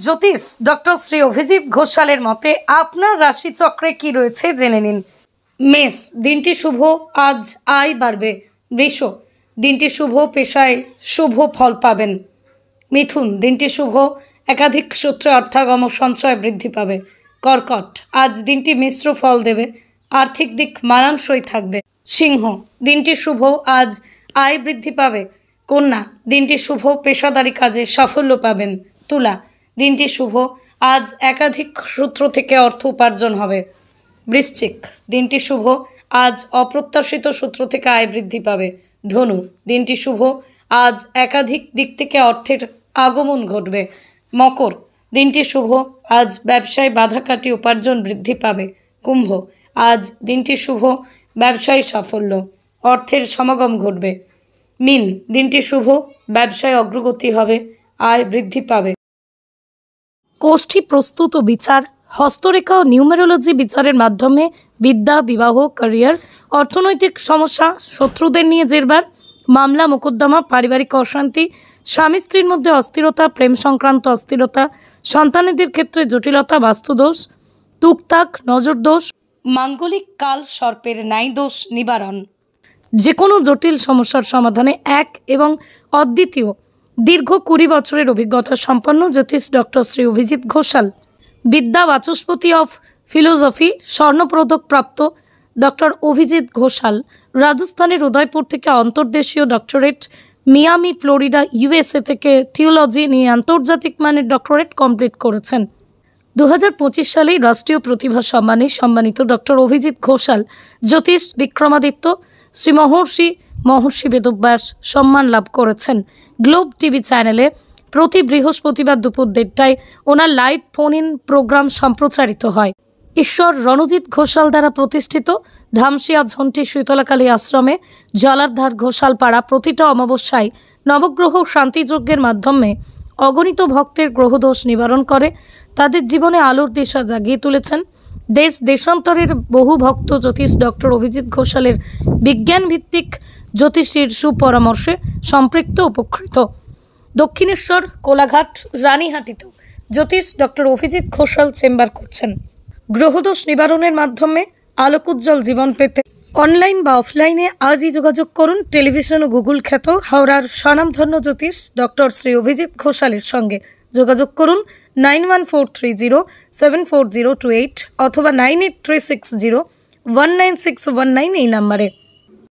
জ্যোতিষ doctor Shri Abhijit ঘোষালের মতে আপনার রাশিচক্রে কি রয়েছে জেনে নিন। মেষ, দিনটি শুভ, আজ আয় বাড়বে। বৃষ, দিনটি শুভ, পেশায় শুভ ফল পাবেন। মিথুন, দিনটি শুভ, একাধিক সূত্রে অর্থাগম সঞ্চয় বৃদ্ধি পাবে। কর্কট, আজ দিনটি মিশ্র ফল দেবে, আর্থিক দিক মানানসই থাকবে। সিংহ, দিনটি শুভ, আজ আয় বৃদ্ধি পাবে। কন্যা, দিনটি শুভ, পেশাদারি কাজে সাফল্য পাবেন। তুলা, দিনটি শুভ, আজ একাধিক সূত্র থেকে অর্থ উপার্জন হবে। বৃশ্চিক, দিনটি শুভ, আজ অপ্রত্যাশিত সূত্র থেকে আয় বৃদ্ধি পাবে। ধনু, দিনটি শুভ, আজ একাধিক দিক থেকে অর্থের আগমন ঘটবে। মকর, দিনটি শুভ, আজ ব্যবসায় বাধা কাটিয়ে উপার্জন বৃদ্ধি পাবে। কুম্ভ, আজ দিনটি শুভ, ব্যবসায় সাফল্য, অর্থের সমাগম ঘটবে। মীন, দিনটি শুভ, ব্যবসায় অগ্রগতি হবে, আয় বৃদ্ধি পাবে। কোষ্ঠী প্রস্তুত ও বিচার, হস্তরেখা ও নিউমেরোলজি বিচারের মাধ্যমে বিদ্যা, বিবাহ, ক্যারিয়ার, অর্থনৈতিক সমস্যা, শত্রুদের নিয়ে জেরবার, মামলা মোকদ্দমা, পারিবারিক অশান্তি, স্বামী স্ত্রীর মধ্যে অস্থিরতা, প্রেম সংক্রান্ত অস্থিরতা, সন্তানেদের ক্ষেত্রে জটিলতা, বাস্তুদোষ, তুকতাক, নজরদোষ, মাঙ্গলিক কাল সর্পের ন্যায় দোষ নিবারণ। যে কোনো জটিল সমস্যার সমাধানে এক এবং অদ্বিতীয় দীর্ঘ 20 বছরের অভিজ্ঞতা সম্পন্ন জ্যোতিষ ডক্টর শ্রী অভিজিৎ ঘোষাল। বিদ্যা বাচস্পতি অফ ফিলোসফি স্বর্ণপদক প্রাপ্ত ডক্টর অভিজিৎ ঘোষাল রাজস্থানের উদয়পুর থেকে অন্তর্দেশীয় ডক্টরেট, মিয়ামি ফ্লোরিডা USA থেকে থিওলজি নিয়ে আন্তর্জাতিক মানের ডক্টরেট কমপ্লিট করেছেন। 2025 সালেই রাষ্ট্রীয় প্রতিভা সম্মানে সম্মানিত ডক্টর অভিজিৎ ঘোষাল জ্যোতিষ বিক্রমাদিত্য শ্রী মহর্ষি বেদব্যাস সম্মান লাভ করেছেন। গ্লোব টিভি চ্যানেলে প্রতি বৃহস্পতিবার দুপুর 1:30টায় ওনার লাইভ ফোন ইন প্রোগ্রাম সম্প্রচারিত হয়। ঈশ্বর রণজিৎ ঘোষাল দ্বারা প্রতিষ্ঠিত ধামসিয়া ঝন্টি শীতলাকালী আশ্রমে জলারধার ঘোষালপাড়া প্রতিটা অমাবস্যায় নবগ্রহ শান্তিযজ্ঞের মাধ্যমে অগণিত ভক্তের গ্রহদোষ নিবারণ করে তাদের জীবনে আলোর দিশা জাগিয়ে তুলেছেন। দেশ দেশান্তরের বহু ভক্ত জ্যোতিষ ডক্টর অভিজিৎ ঘোষালের বিজ্ঞানভিত্তিক জ্যোতিষীর সুপরামর্শে সম্পৃক্ত উপকৃত। দক্ষিণেশ্বর, কোলাঘাট, রানীহাটিতেও জ্যোতিষ ডক্টর অভিজিৎ ঘোষাল চেম্বার করছেন। গ্রহদোষ নিবারণের মাধ্যমে আলোকোজ্জ্বল জীবন পেতে অনলাইন বা অফলাইনে আজই যোগাযোগ করুন টেলিভিশন ও গুগল খ্যাত হাওড়ার স্বনামধন্য জ্যোতিষ ডক্টর শ্রী অভিজিৎ ঘোষালের সঙ্গে। যোগাযোগ করুন 9143074028 অথবা 9836019619 এই নাম্বারে।